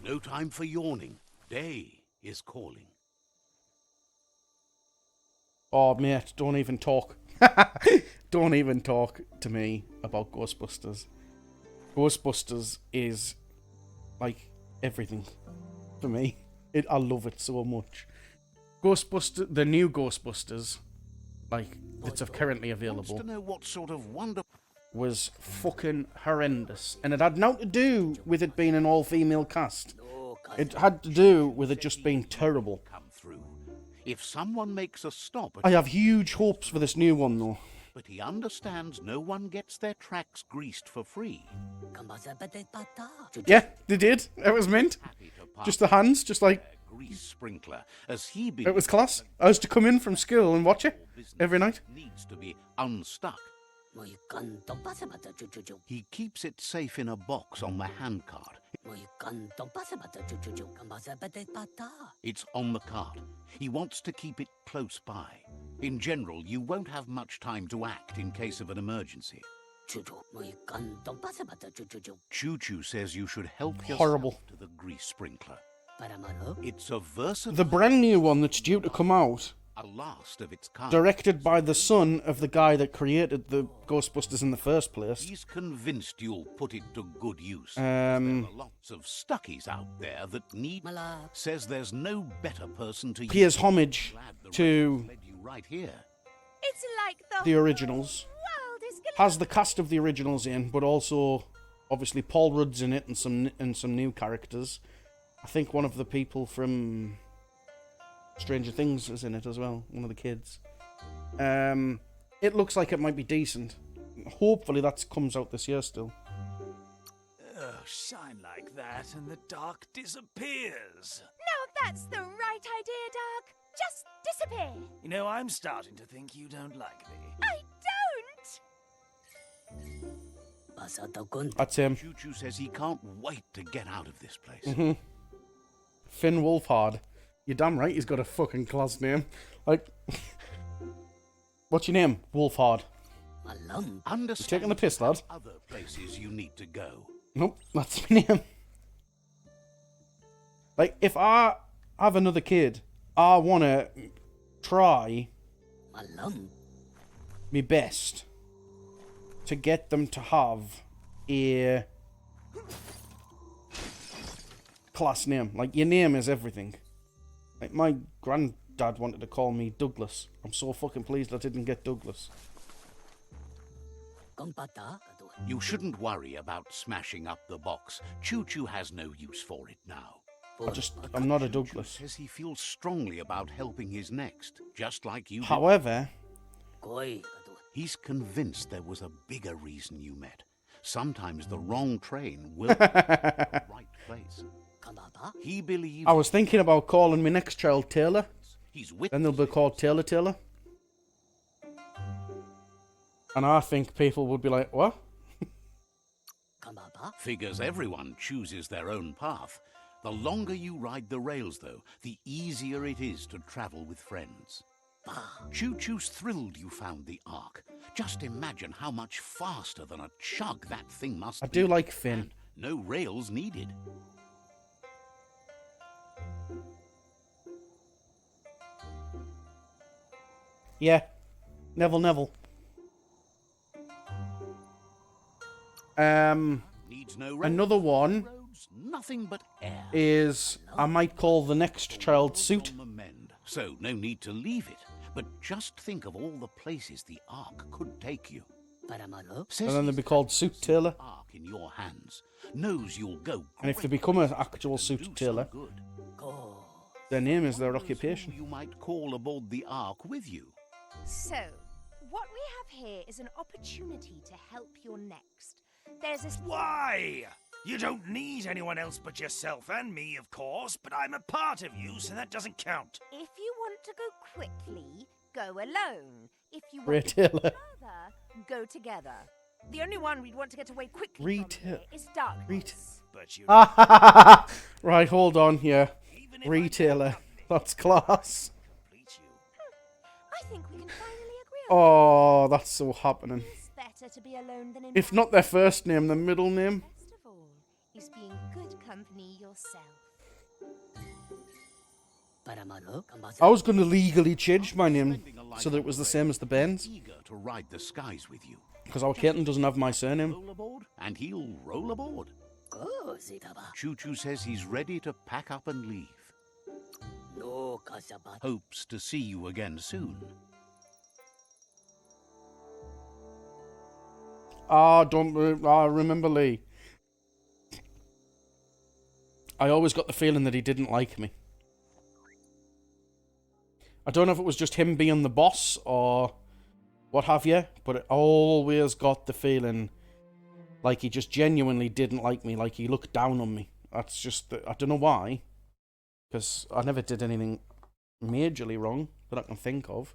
No time for yawning. Day is calling. Oh, mate, don't even talk. Don't even talk to me about Ghostbusters. Ghostbusters is, like, everything for me. I love it so much. The new Ghostbusters, like, that's currently available, Wants to know what sort of wonder was fucking horrendous. And it had nothing to do with it being an all-female cast. It had to do with it just being terrible. come through. If someone makes a stop I at have huge hopes for this new one, though. but he understands no one gets their tracks greased for free. Yeah, they did. It was mint. Happy to pass Just the hands, just like, a grease sprinkler, as he it was class. I used to come in from school and watch it every night. needs to be unstuck. He keeps it safe in a box on the handcart. It's on the cart. He wants to keep it close by. In general, you won't have much time to act in case of an emergency. Choo-Choo says you should help yourself Horrible. to the grease sprinkler. It's a versatile, The brand new one that's due to come out, a last of its kind. directed by the son of the guy that created the Ghostbusters in the first place. He's convinced you'll put it to good use. There are lots of stuckies out there that need. Says there's no better person to Pays homage Glad the to led you right here. It's like the originals. world is Has the cast of the originals in, but also obviously Paul Rudd's in it and some new characters. I think one of the people from Stranger Things is in it as well, one of the kids. It looks like it might be decent. Hopefully that comes out this year still. Shine like that and the dark disappears. Now that's the right idea, Doug. Just disappear. You know, I'm starting to think you don't like me. I don't. That's him. Choo-Choo says he can't wait to get out of this place. Finn Wolfhard. You're damn right he's got a fucking class name. Like, what's your name? Wolfhard. Understand Taking the piss, lad. other places you need to go. Nope, that's my name. Like, if I have another kid, I want to try my best to get them to have a class name. Like, your name is everything. Like, my granddad wanted to call me Douglas. I'm so fucking pleased I didn't get Douglas. You shouldn't worry about smashing up the box. Choo-Choo has no use for it now. I'm not a Douglas. Says he feels strongly about helping his next, just like you did. However, He's convinced there was a bigger reason you met. Sometimes the wrong train will be at the right place. He believes I was thinking about calling my next child Taylor. he's with Then they'll be called Taylor. And I think people would be like, what? Figures everyone chooses their own path. The longer you ride the rails, though, the easier it is to travel with friends. Choo-Choo's thrilled you found the Ark. Just imagine how much faster than a chug that thing must I be. do like Finn. And no rails needed. Yeah. Neville. Needs no rails, Another one roads, nothing but air. is I might call the next child Suit. On the mend, so no need to leave it. But just think of all the places the Ark could take you. Says And then they'll he's be called Suit Taylor. the Ark in your hands. Knows you'll go. And if they great become an places actual and Suit do some Taylor, good. their name is their Wonders who occupation. You might call aboard the Ark with you. So, what we have here is an opportunity to help your next. There's this. Why? You don't need anyone else but yourself and me, of course, but I'm a part of you, so that doesn't count. If you want to go quickly, go alone. If you Ray want to go Taylor. further, go together. The only one we'd want to get away quickly from here is darkness. But you Right, hold on here. even if I Retailer. That's class. complete you. I think we can finally agree on Oh, that's so happening. it's better to be alone than in If not their first name, their middle name. Best of all is being good company yourself. I was going to legally change my name Spending a life so that it was the same as the Bairns. eager to ride the skies with you. Because our kitten doesn't have my surname. Roll aboard, and he'll roll aboard. Choo Choo says he's ready to pack up and leave. Hopes to see you again soon. Remember Lee. I always got the feeling that he didn't like me. I don't know if it was just him being the boss or what have you, but I always got the feeling like he just genuinely didn't like me, like he looked down on me. That's just, I don't know why, because I never did anything majorly wrong that I can think of.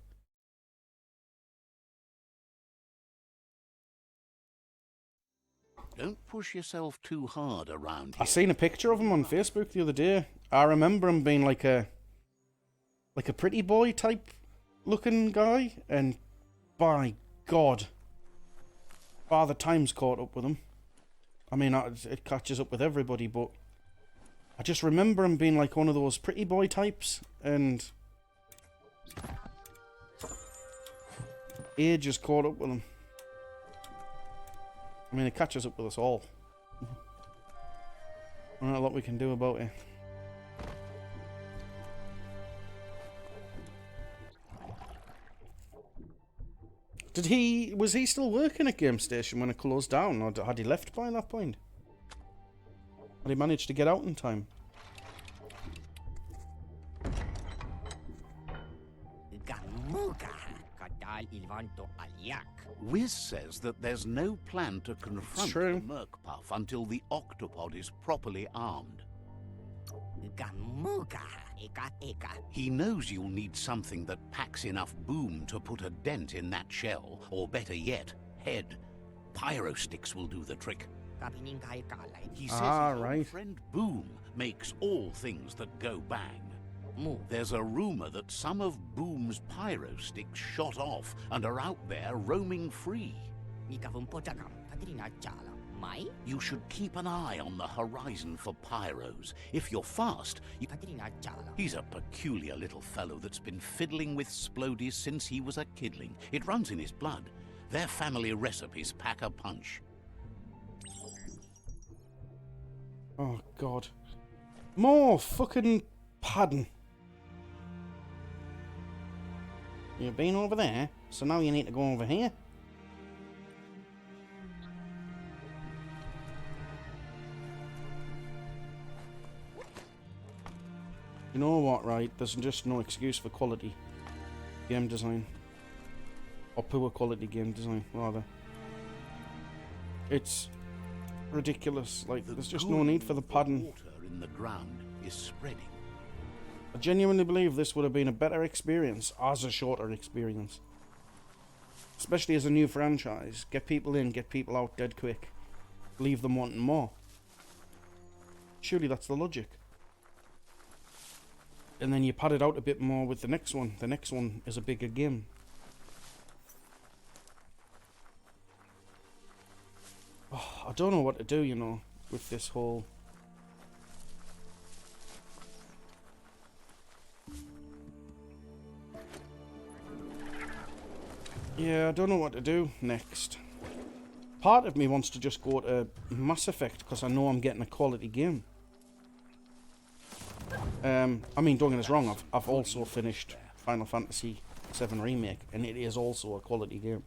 Don't push yourself too hard around I here. seen a picture of him on Facebook the other day. I remember him being like a pretty boy type looking guy, and by God, Father Time's caught up with him. I mean, it catches up with everybody, but I just remember him being like one of those pretty boy types, and age has caught up with him. I mean, it catches up with us all. Not a lot we can do about it. Was he still working at Game Station when it closed down, or had he left by that point? Had he managed to get out in time? Wiz says that there's no plan to confront true. the Merc-Puff until the octopod is properly armed. He knows you'll need something that packs enough boom to put a dent in that shell, or better yet, head. Pyro sticks will do the trick. He says his old right. friend Boom makes all things that go bang. There's a rumor that some of Boom's pyro sticks shot off and are out there roaming free. You should keep an eye on the horizon for pyros. If you're fast, He's a peculiar little fellow that's been fiddling with splodies since he was a kidling. It runs in his blood. Their family recipes pack a punch. Oh, God. More fucking padding. You've been over there, so now you need to go over here. You know what, right? There's just no excuse for quality game design. Or poor quality game design, rather. It's ridiculous. Like, there's just no need for the padding. Water in the ground is spreading. I genuinely believe this would have been a better experience as a shorter experience. Especially as a new franchise. Get people in, get people out dead quick. Leave them wanting more. Surely that's the logic. And then you pad it out a bit more with the next one. The next one is a bigger game. Oh, I don't know what to do, you know, with this whole... Yeah, I don't know what to do next. Part of me wants to just go to Mass Effect because I know I'm getting a quality game. I mean, don't get us wrong, I've also finished Final Fantasy VII Remake, and it is also a quality game.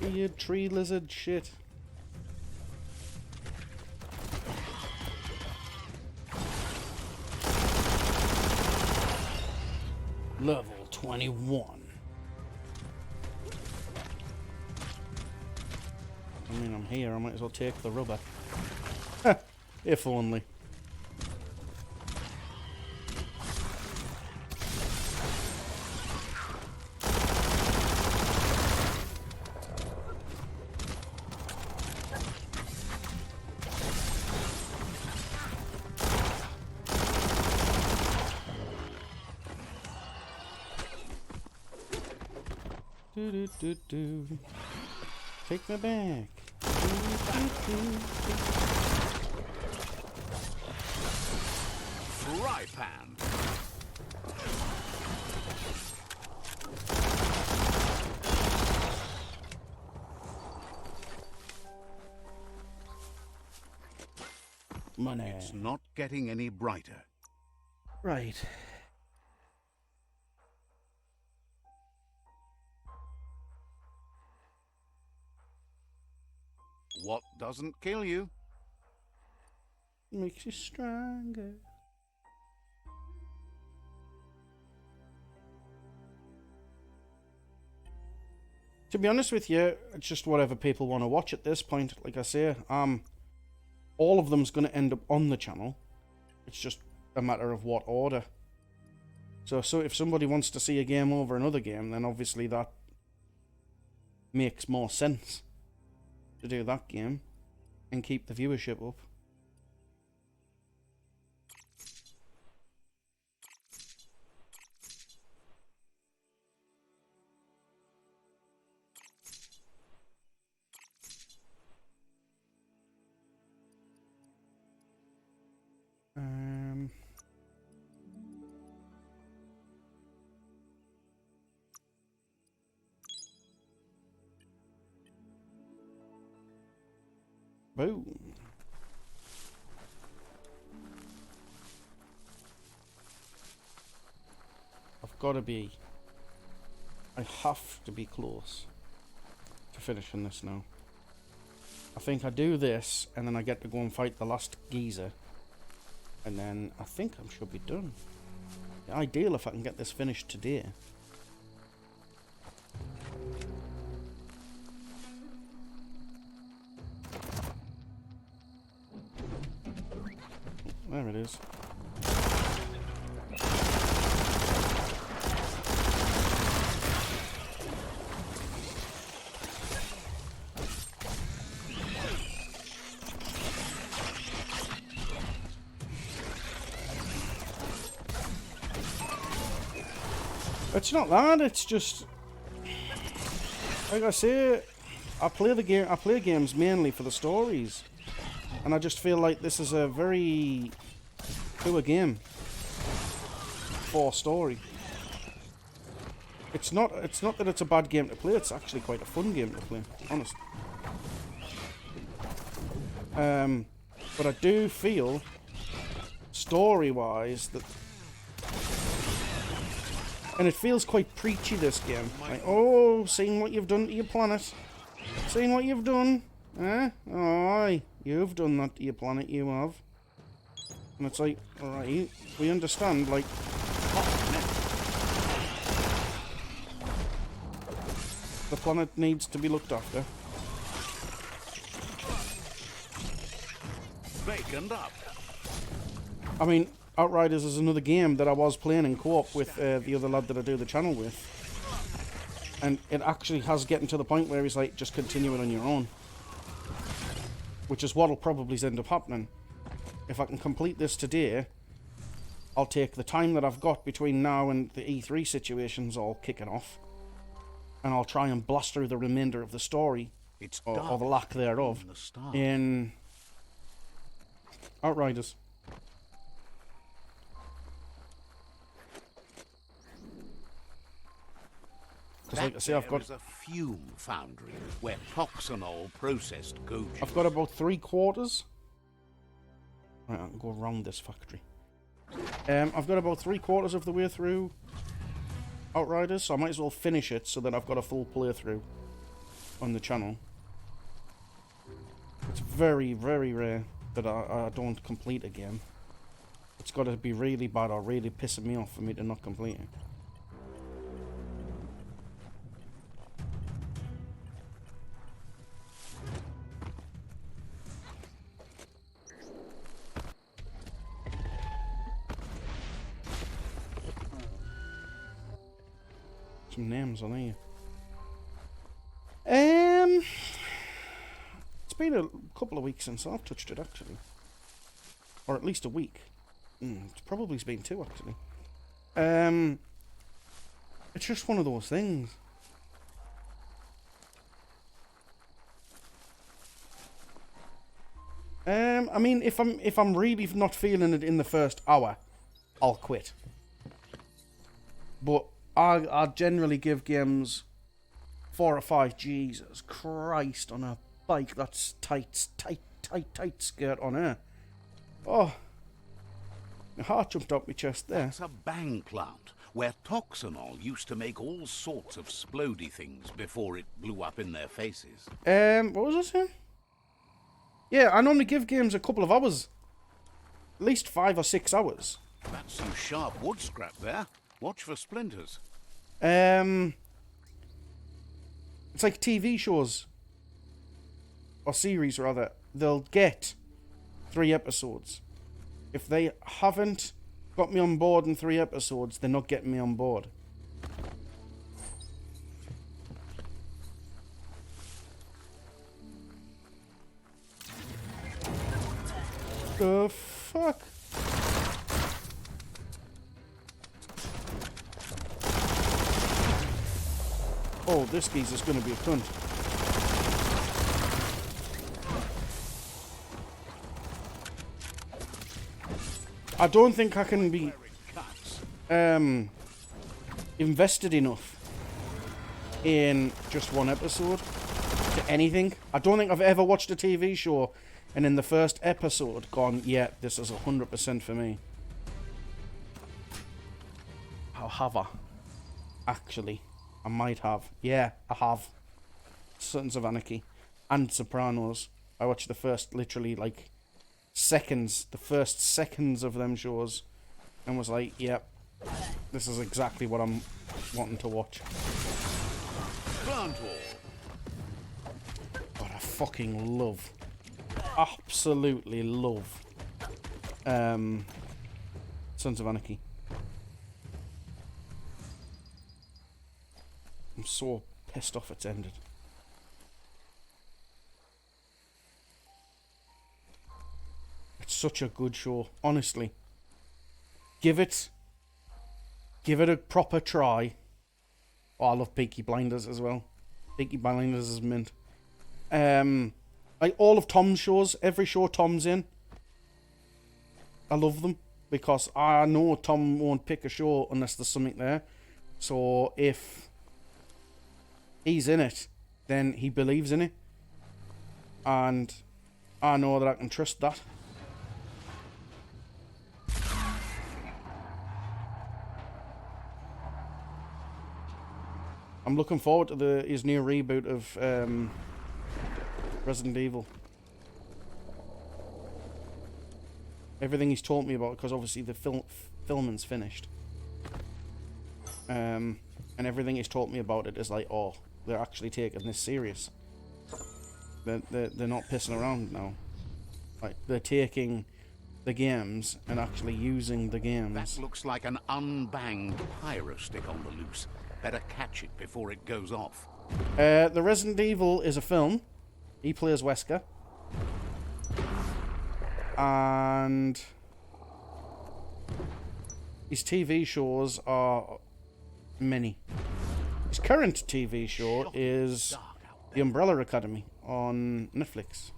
Weird tree lizard shit. Level 21. I mean, I'm here, I might as well take the rubber. If only. Do do do do. Take me back. Do, do, do. Fry pan. Money. It's not getting any brighter. Right. What doesn't kill you? Makes you stronger. To be honest with you, it's just whatever people want to watch at this point. Like I say, all of them's going to end up on the channel. It's just a matter of what order. So if somebody wants to see a game over another game, then obviously that makes more sense to do that game and keep the viewership up. Boom. I've got to be... I have to be close to finishing this now. I think I do this, and then I get to go and fight the last geezer. And then I think I should be done. Ideal if I can get this finished today. There it is. It's not that, it's just... Like I say, I play games mainly for the stories. And I just feel like this is a very poor game for story. It's not that it's a bad game to play, it's actually quite a fun game to play, honest. But I do feel, story-wise, that... And it feels quite preachy, this game. Like, oh, seeing what you've done to your planet. Seeing what you've done. Eh? Oh, aye. You've done that to your planet, you have. And it's like, alright, we understand, like... The planet needs to be looked after. Baconed up. I mean, Outriders is another game that I was playing in co-op with the other lad that I do the channel with. And it actually has getting to the point where he's like, just continue it on your own. Which is what'll probably end up happening. If I can complete this today, I'll take the time that I've got between now and the E3 situations all kicking off. And I'll try and blast through the remainder of the story, or the lack thereof, in Outriders. Because like I say, There's a fume foundry where proxanol processed goji. I've got about 3/4. Right, I'll go around this factory. I've got about 3/4 of the way through Outriders, so I might as well finish it so that I've got a full playthrough. on the channel. It's very, very rare that I don't complete a game. It's got to be really bad or really pissing me off for me to not complete it. Some names on here. It's been a couple of weeks since I've touched it, actually. Or at least a week. It's probably been 2, actually. It's just one of those things. I mean, if I'm really not feeling it in the first hour, I'll quit. But I generally give games 4 or 5. Jesus Christ, on a bike that's tight skirt on her. Oh, my heart jumped out my chest there. It's a bang plant where toxanol used to make all sorts of splody things before it blew up in their faces. What was I saying? Yeah, I normally give games a couple of hours. At least 5 or 6 hours. That's some sharp wood scrap there. Watch for splinters. It's like TV shows. Or series, rather. They'll get 3 episodes. If they haven't got me on board in 3 episodes, they're not getting me on board. The fuck? Oh, this geezer's gonna be a cunt. I don't think I can be invested enough in just one episode to anything. I don't think I've ever watched a TV show and in the first episode gone, yeah, this is 100% for me. How have I? Actually, I might have. Yeah, I have. Sons of Anarchy and Sopranos. I watched the first, literally, like, the first seconds of them shows, and was like, yep, this is exactly what I'm wanting to watch. Plant wall. But I fucking love, absolutely love, Sons of Anarchy. I'm so pissed off it's ended. It's such a good show, honestly. Give it a proper try. Oh, I love Peaky Blinders as well. Peaky Blinders is mint. Like all of Tom's shows, every show Tom's in, I love them because I know Tom won't pick a show unless there's something there. So if he's in it, then he believes in it, and I know that I can trust that. I'm looking forward to his new reboot of Resident Evil. Everything he's told me about, because obviously the filming's finished. And everything he's told me about it is like, oh, they're actually taking this serious. They're not pissing around now. Like, they're taking the games and actually using the games. That looks like an unbanged pyro stick on the loose. Better catch it before it goes off. The Resident Evil is a film. He plays Wesker. And his TV shows are many. His current TV show is The Umbrella Academy on Netflix.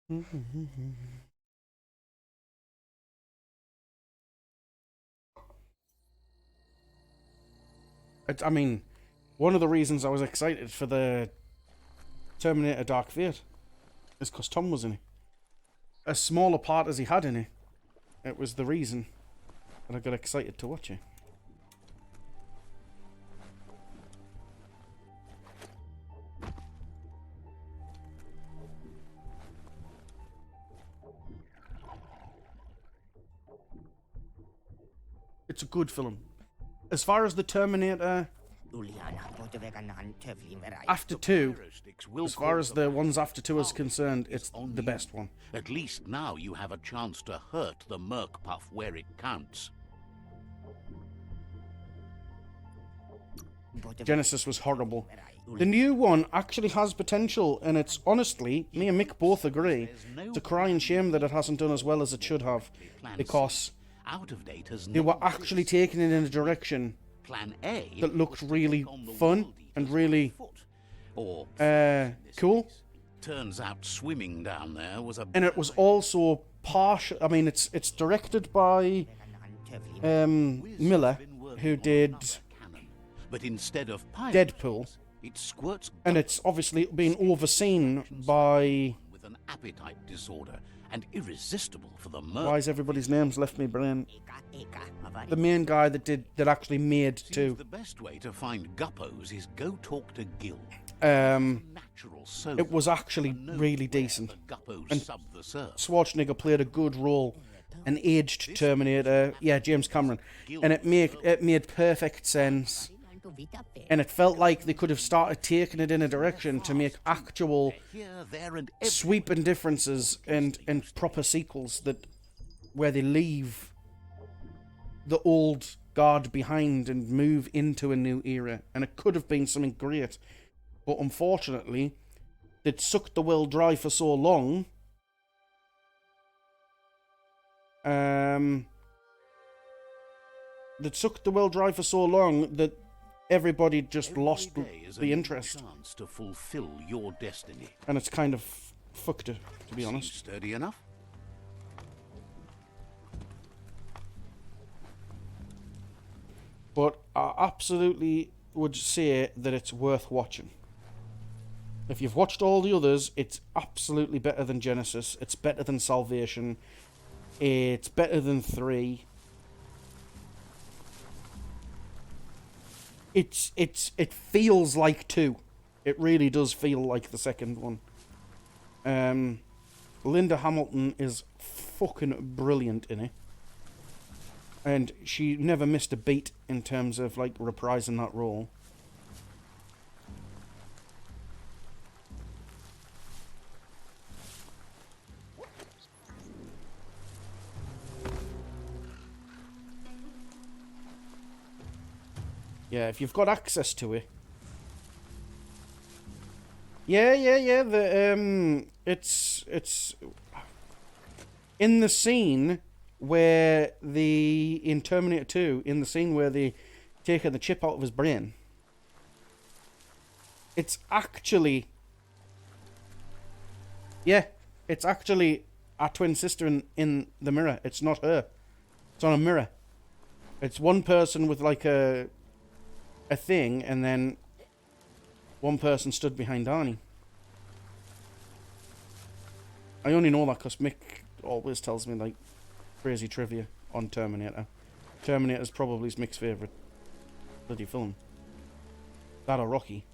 I mean, one of the reasons I was excited for the Terminator Dark Fate is because Tom was in it. As small a part as he had in it, it was the reason that I got excited to watch it. It's a good film. As far as the Terminator after 2, as far as the ones after 2 is concerned, it's the best one. At least now you have a chance to hurt the Merc Puff where it counts. Genesis was horrible. The new one actually has potential, and it's honestly, me and Mick both agree, it's a crying shame that it hasn't done as well as it should have, because they were actually taking it in a direction that looked really fun and really cool. Turns out swimming down there was a... And it was also partial. I mean, it's directed by Miller, who did but instead of Deadpool, it squirts, and it's obviously been overseen by... with an appetite disorder and irresistible for the Merc. Why is everybody's names left me brain? The main guy that actually made 2. The best way to find guppos is go talk to Gil. It was actually really decent. And Schwarzenegger played a good role. An aged Terminator. Yeah, James Cameron. And it made perfect sense. And it felt like they could have started taking it in a direction to make actual sweeping differences and proper sequels where they leave the old guard behind and move into a new era. And it could have been something great. But unfortunately, they'd sucked the well dry for so long. They'd sucked the well dry for so long that everybody just lost the interest. To fulfill your destiny. And it's kind of fucked it, to be honest. Sturdy enough? But I absolutely would say that it's worth watching. If you've watched all the others, it's absolutely better than Genesis. It's better than Salvation. It's better than 3. It feels like 2. It really does feel like the second one. Linda Hamilton is fucking brilliant in it. And she never missed a beat in terms of, like, reprising that role. Yeah, if you've got access to it. Yeah. It's in the scene where in Terminator 2, in the scene where they taking the chip out of his brain. It's actually our twin sister in the mirror. It's not her. It's on a mirror. It's one person with like a thing, and then one person stood behind Arnie. I only know that because Mick always tells me like crazy trivia on Terminator. Terminator's probably Mick's favourite bloody film. That or Rocky.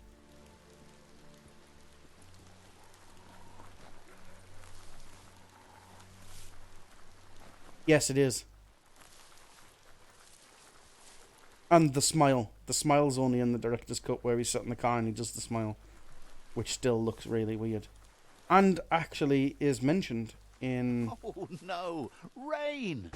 Yes, it is. And the smile. The smile's only in the director's cut where he's sat in the car and he does the smile. Which still looks really weird. And actually is mentioned in... Oh no! Rain!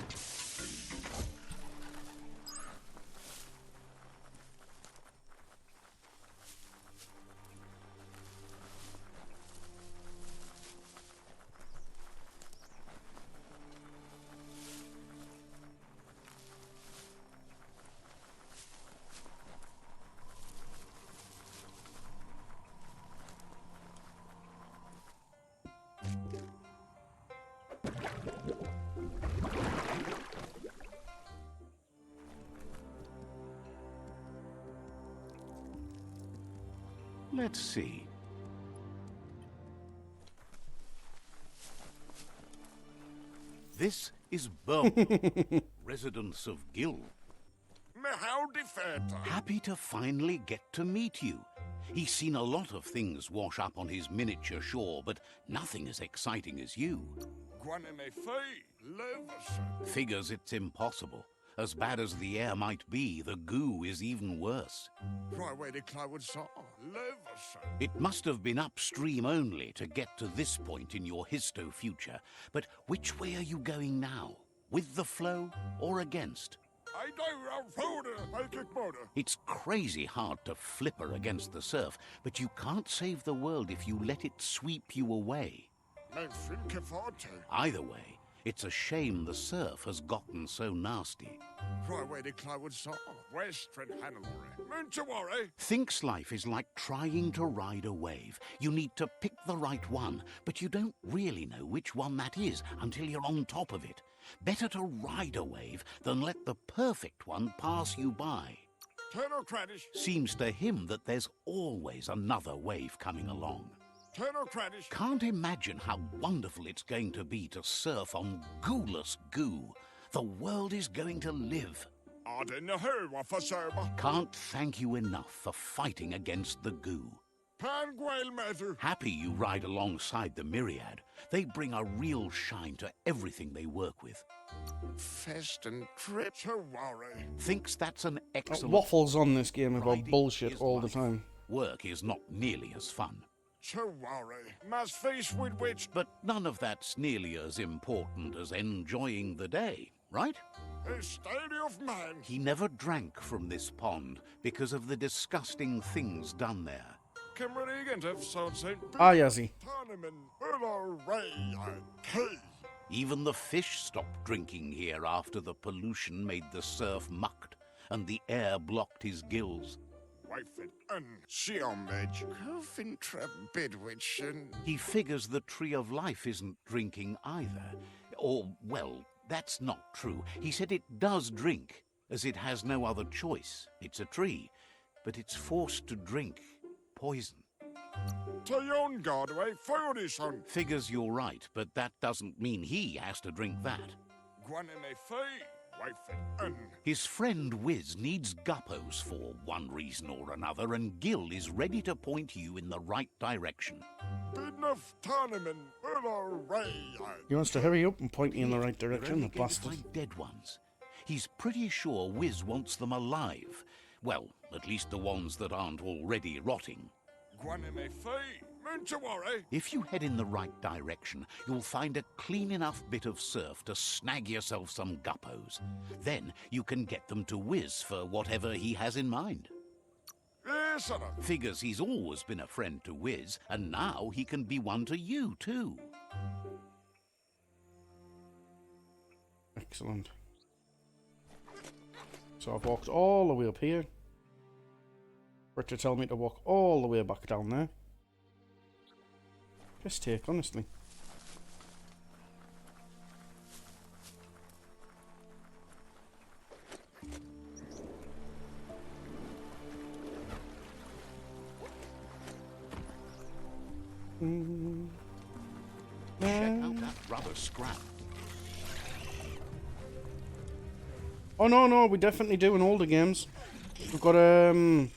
Let's see. This is Biomutant, residents of Gill. Howdy, Feta. Happy to finally get to meet you. He's seen a lot of things wash up on his miniature shore, but nothing as exciting as you. Figures it's impossible. As bad as the air might be, the goo is even worse. It must have been upstream only to get to this point in your histo-future. But which way are you going now? With the flow or against? It's crazy hard to flipper against the surf, but you can't save the world if you let it sweep you away. Either way, it's a shame the surf has gotten so nasty. Thinks life is like trying to ride a wave. You need to pick the right one, but you don't really know which one that is until you're on top of it. Better to ride a wave than let the perfect one pass you by. Seems to him that there's always another wave coming along. Can't imagine how wonderful it's going to be to surf on gooless goo. The world is going to live. Can't thank you enough for fighting against the goo. Happy you ride alongside the Myriad. They bring a real shine to everything they work with. Thinks that's an excellent... Waffles on this game about Riding bullshit is all the life. time. Work is not nearly as fun. But none of that's nearly as important as enjoying the day, right? He never drank from this pond because of the disgusting things done there. Ah, Yazzie. Even the fish stopped drinking here after the pollution made the surf mucked and the air blocked his gills. He figures the Tree of Life isn't drinking either. Or, well, that's not true. He said it does drink, as it has no other choice. It's a tree, but it's forced to drink poison. Figures you're right, but that doesn't mean he has to drink that. His friend Wiz needs guppos for one reason or another, and Gil is ready to point you in the right direction. He wants to hurry up and point me in the right direction, the They're only bastard. going to find dead ones. He's pretty sure Wiz wants them alive. Well, at least the ones that aren't already rotting. If you head in the right direction, you'll find a clean enough bit of surf to snag yourself some guppos. Then you can get them to Wiz for whatever he has in mind. Figures he's always been a friend to Wiz, and now he can be one to you too. Excellent. So I've walked all the way up here. For it to tell me to walk all the way back down there. Just take, honestly. Check out that rubber scrap. Oh no, we definitely do in older games. We've got an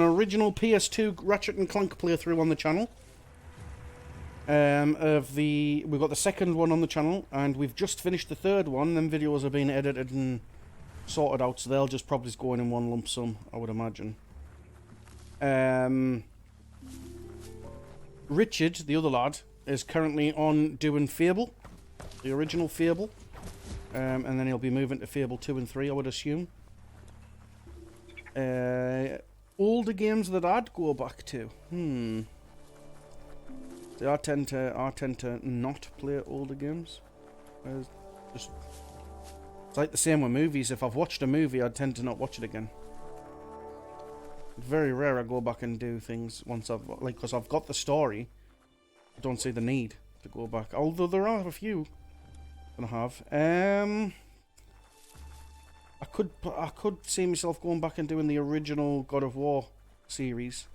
original PS2 Ratchet and Clank playthrough on the channel. We've got the second one on the channel, and we've just finished the third one. Them videos are being edited and sorted out, so they'll just probably go in one lump sum, I would imagine. Richard, the other lad, is currently on doing Fable, the original Fable. And then he'll be moving to Fable 2 and 3, I would assume. Older games that I'd go back to. See, I tend to not play older games. It's like the same with movies. If I've watched a movie, I tend to not watch it again. Very rare I go back and do things once because I've got the story. I don't see the need to go back. Although there are a few that I have. I could see myself going back and doing the original God of War series.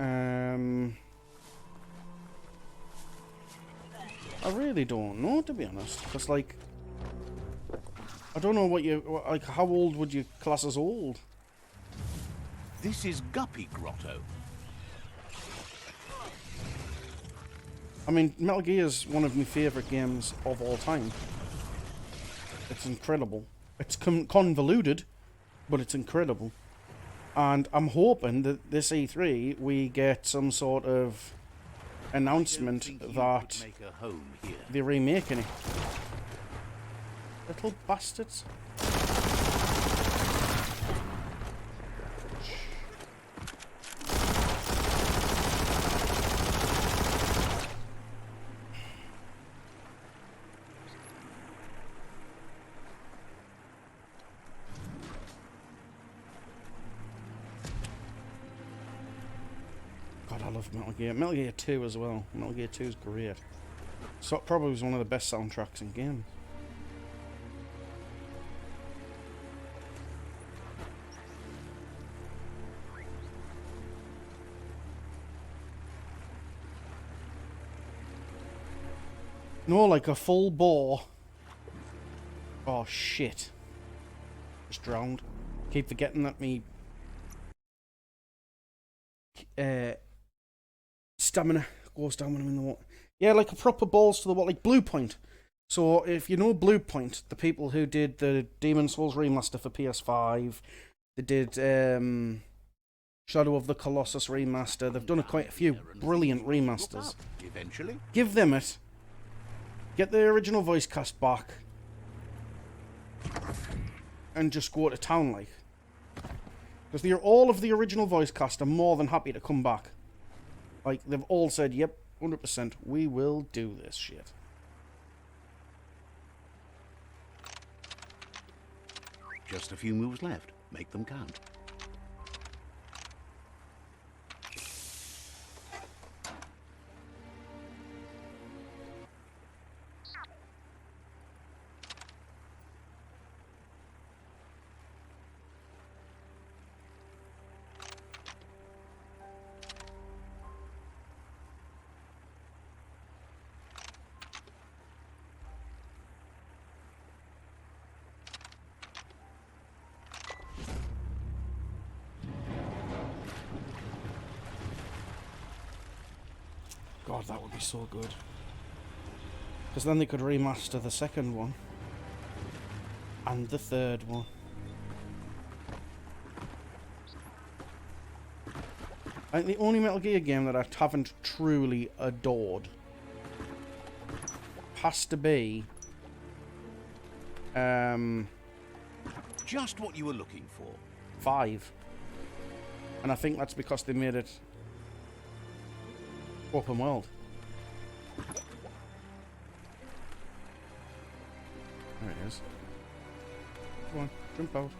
I really don't know, to be honest. Because, like, I don't know what you... Like, how old would you class as old? This is Guppy Grotto. I mean, Metal Gear is one of my favourite games of all time. It's incredible. It's convoluted, but it's incredible. And I'm hoping that this E3 we get some sort of announcement that Make a home here. they're remaking it. Little bastards. God, I love Metal Gear. Metal Gear 2 as well. Metal Gear 2 is great. So it probably was one of the best soundtracks in games. No, like a full bore. Oh shit. Just drowned. Keep forgetting that me stamina goes down when I'm in the water. Yeah, like a proper balls to the wall, like Blue Point. So if you know Blue Point, the people who did the Demon's Souls remaster for PS5, they did Shadow of the Colossus remaster. They've done quite a few brilliant remasters. Eventually. Give them it. Get the original voice cast back. And just go to town, like. Because all of the original voice cast are more than happy to come back. Like, they've all said, yep, 100%, we will do this shit. Just a few moves left. Make them count. God, that would be so good. Because then they could remaster the second one. And the third one. I think the only Metal Gear game that I haven't truly adored has to be... Just what you were looking for. 5. And I think that's because they made it open world. There it is. Come on, jump out.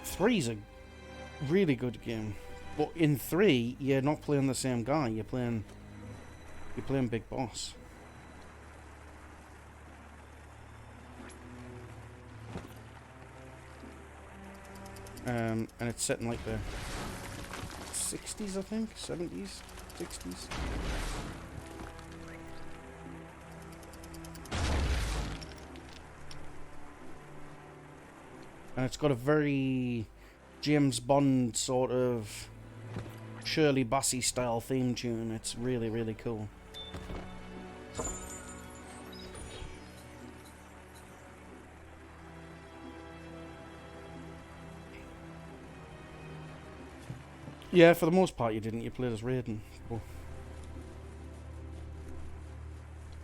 Three's a really good game, but in 3 you're not playing the same guy. You're playing Big Boss. And it's set in like the 60s, I think, 70s, 60s. And it's got a very James Bond sort of Shirley Bassey style theme tune. It's really, really cool. Yeah, for the most part you didn't. You played as Raiden. Oh.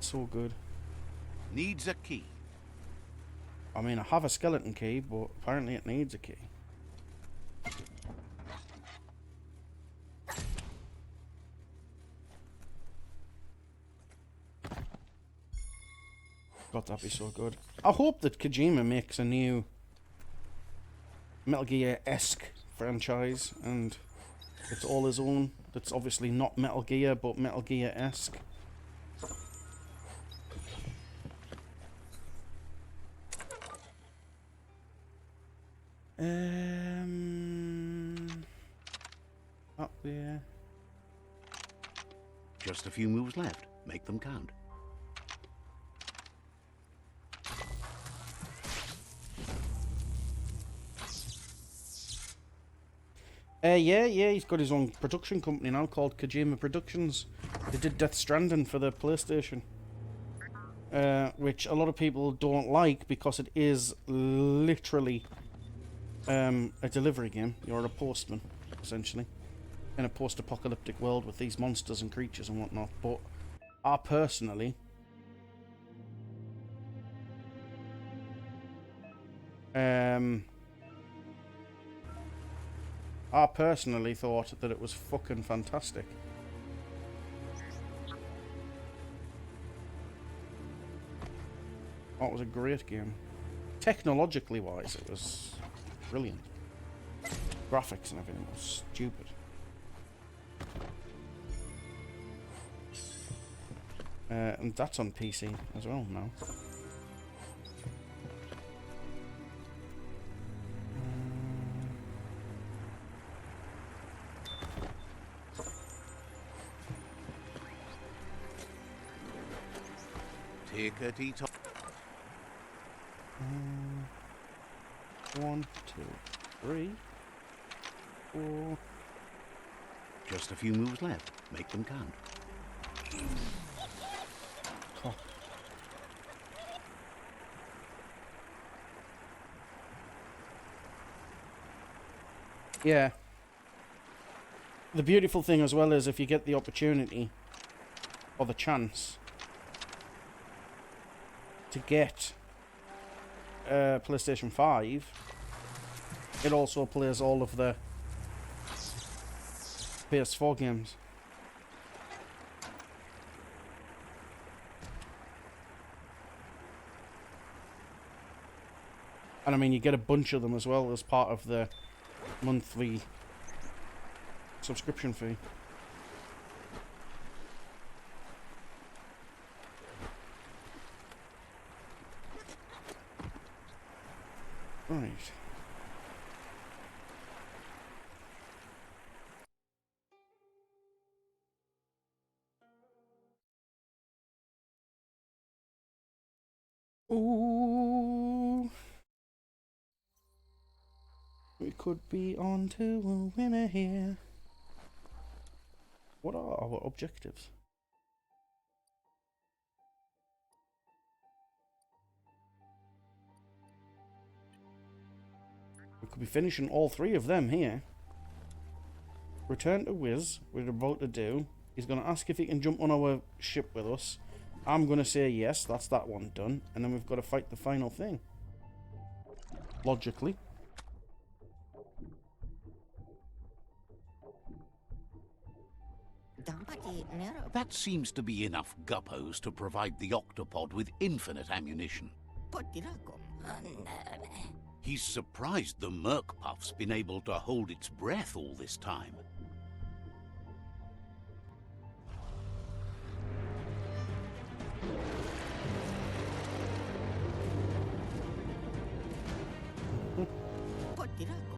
So good. Needs a key. I mean, I have a skeleton key, but apparently it needs a key. God, that'd be so good. I hope that Kojima makes a new Metal Gear-esque franchise, and it's all his own. That's obviously not Metal Gear, but Metal Gear-esque. Up there. Just a few moves left. Make them count. Yeah, he's got his own production company now called Kojima Productions. They did Death Stranding for the PlayStation. Which a lot of people don't like because it is literally a delivery game. You're a postman, essentially, in a post-apocalyptic world with these monsters and creatures and whatnot. But I personally thought that it was fucking fantastic. Oh, it was a great game. Technologically wise, it was brilliant. Graphics and everything was stupid. And that's on PC as well now. Tickety-tock. 1, 2, 3, 4. Just a few moves left. Make them count. Oh. Yeah. The beautiful thing as well is if you get the opportunity or the chance to get PlayStation 5, it also plays all of the PS4 games. And I mean, you get a bunch of them as well as part of the monthly subscription fee. Right. Ooh. We could be on to a winner here. What are our objectives? We could be finishing all 3 of them here. Return to Wiz, we're about to do. He's going to ask if he can jump on our ship with us. I'm going to say yes, that's that one done. And then we've got to fight the final thing. Logically. That seems to be enough guppos to provide the octopod with infinite ammunition. He's surprised the Merc Puff's been able to hold its breath all this time.